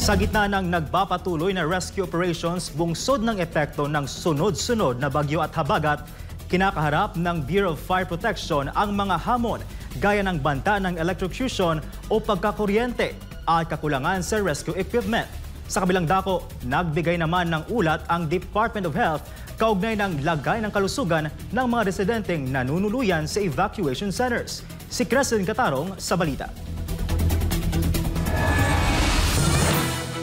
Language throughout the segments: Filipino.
Sa gitna ng nagpapatuloy na rescue operations, bungsod ng epekto ng sunod-sunod na bagyo at habagat, kinakaharap ng Bureau of Fire Protection ang mga hamon gaya ng banta ng electrocution o pagkakuryente at kakulangan sa rescue equipment. Sa kabilang dako, nagbigay naman ng ulat ang Department of Health kaugnay ng lagay ng kalusugan ng mga residenteng nanunuluyan sa evacuation centers. Si Crescent Catarong sa balita.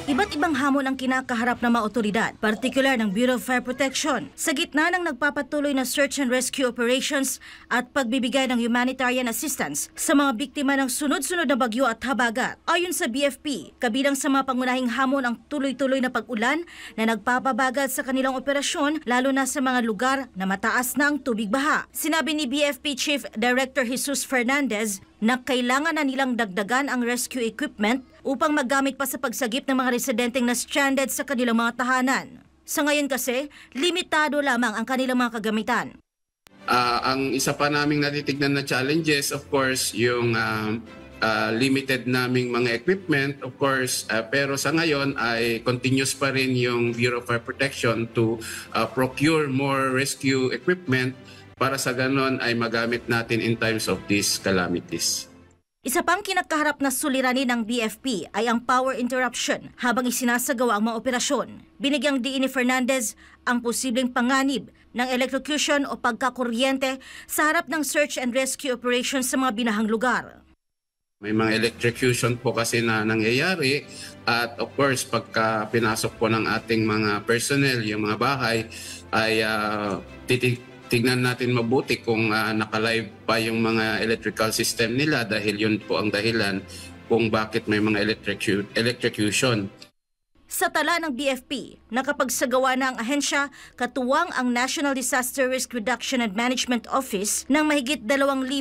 Iba't ibang hamon ang kinakaharap ng mga otoridad, partikular ng Bureau of Fire Protection, sa gitna ng nagpapatuloy na search and rescue operations at pagbibigay ng humanitarian assistance sa mga biktima ng sunod-sunod na bagyo at habagat. Ayon sa BFP, kabilang sa mga pangunahing hamon ang tuloy-tuloy na pag-ulan na nagpapabagal sa kanilang operasyon, lalo na sa mga lugar na mataas na ang tubig baha. Sinabi ni BFP Chief Director Jesus Fernandez na kailangan na nilang dagdagan ang rescue equipment upang magamit pa sa pagsagip ng mga residenteng na stranded sa kanilang mga tahanan. Sa ngayon kasi, limitado lamang ang kanilang mga kagamitan. Ang isa pa naming natitignan na challenges, of course, yung limited naming mga equipment, of course, pero sa ngayon ay continuous pa rin yung Bureau of Fire Protection to procure more rescue equipment para sa ganon ay magamit natin in times of these calamities. Isa pang kinakaharap na suliranin ng BFP ay ang power interruption habang isinasagawa ang mga operasyon. Binigyang diin ni Fernandez ang posibleng panganib ng electrocution o pagkakuryente sa harap ng search and rescue operations sa mga binahang lugar. May mga electrocution po kasi na nangyayari at of course pagka pinasok po ng ating mga personnel, yung mga bahay ay tignan natin mabuti kung naka-live pa yung mga electrical system nila dahil yun po ang dahilan kung bakit may mga electrocution. Sa tala ng BFP, nakapagsagawa na ang ahensya katuwang ang National Disaster Risk Reduction and Management Office ng mahigit 2,500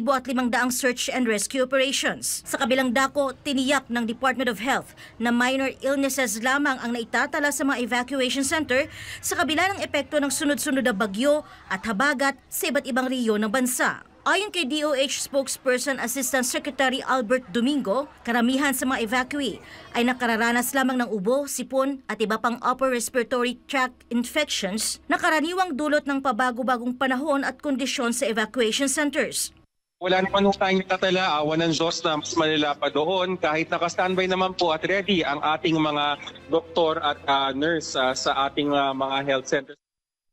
search and rescue operations. Sa kabilang dako, tiniyak ng Department of Health na minor illnesses lamang ang naitatala sa mga evacuation center sa kabila ng epekto ng sunod-sunod na bagyo at habagat sa iba't ibang rehiyon ng bansa. Ayon kay DOH spokesperson Assistant Secretary Albert Domingo, karamihan sa mga evacuee ay nakararanas lamang ng ubo, sipon at iba pang upper respiratory tract infections na karaniwang dulot ng pabago-bagong panahon at kondisyon sa evacuation centers. Wala naman tayong tatala, awan ng Diyos na mas malala pa doon kahit naka-standby naman po at ready ang ating mga doktor at nurse sa ating mga health centers.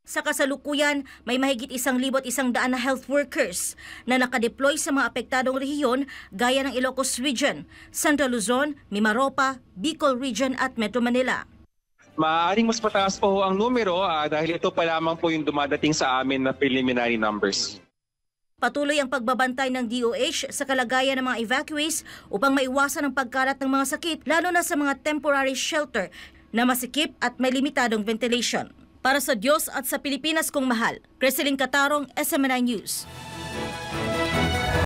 Sa kasalukuyan, may mahigit 1,100 na health workers na nakadeploy sa mga apektadong rehiyon gaya ng Ilocos Region, Central Luzon, Mimaropa, Bicol Region at Metro Manila. Maaaring mas mataas po ang numero dahil ito pa lamang po yung dumadating sa amin na preliminary numbers. Patuloy ang pagbabantay ng DOH sa kalagayan ng mga evacuees upang maiwasan ang pagkalat ng mga sakit, lalo na sa mga temporary shelter na masikip at may limitadong ventilation. Para sa Diyos at sa Pilipinas kong mahal, Crescent Catarong, SMNI News.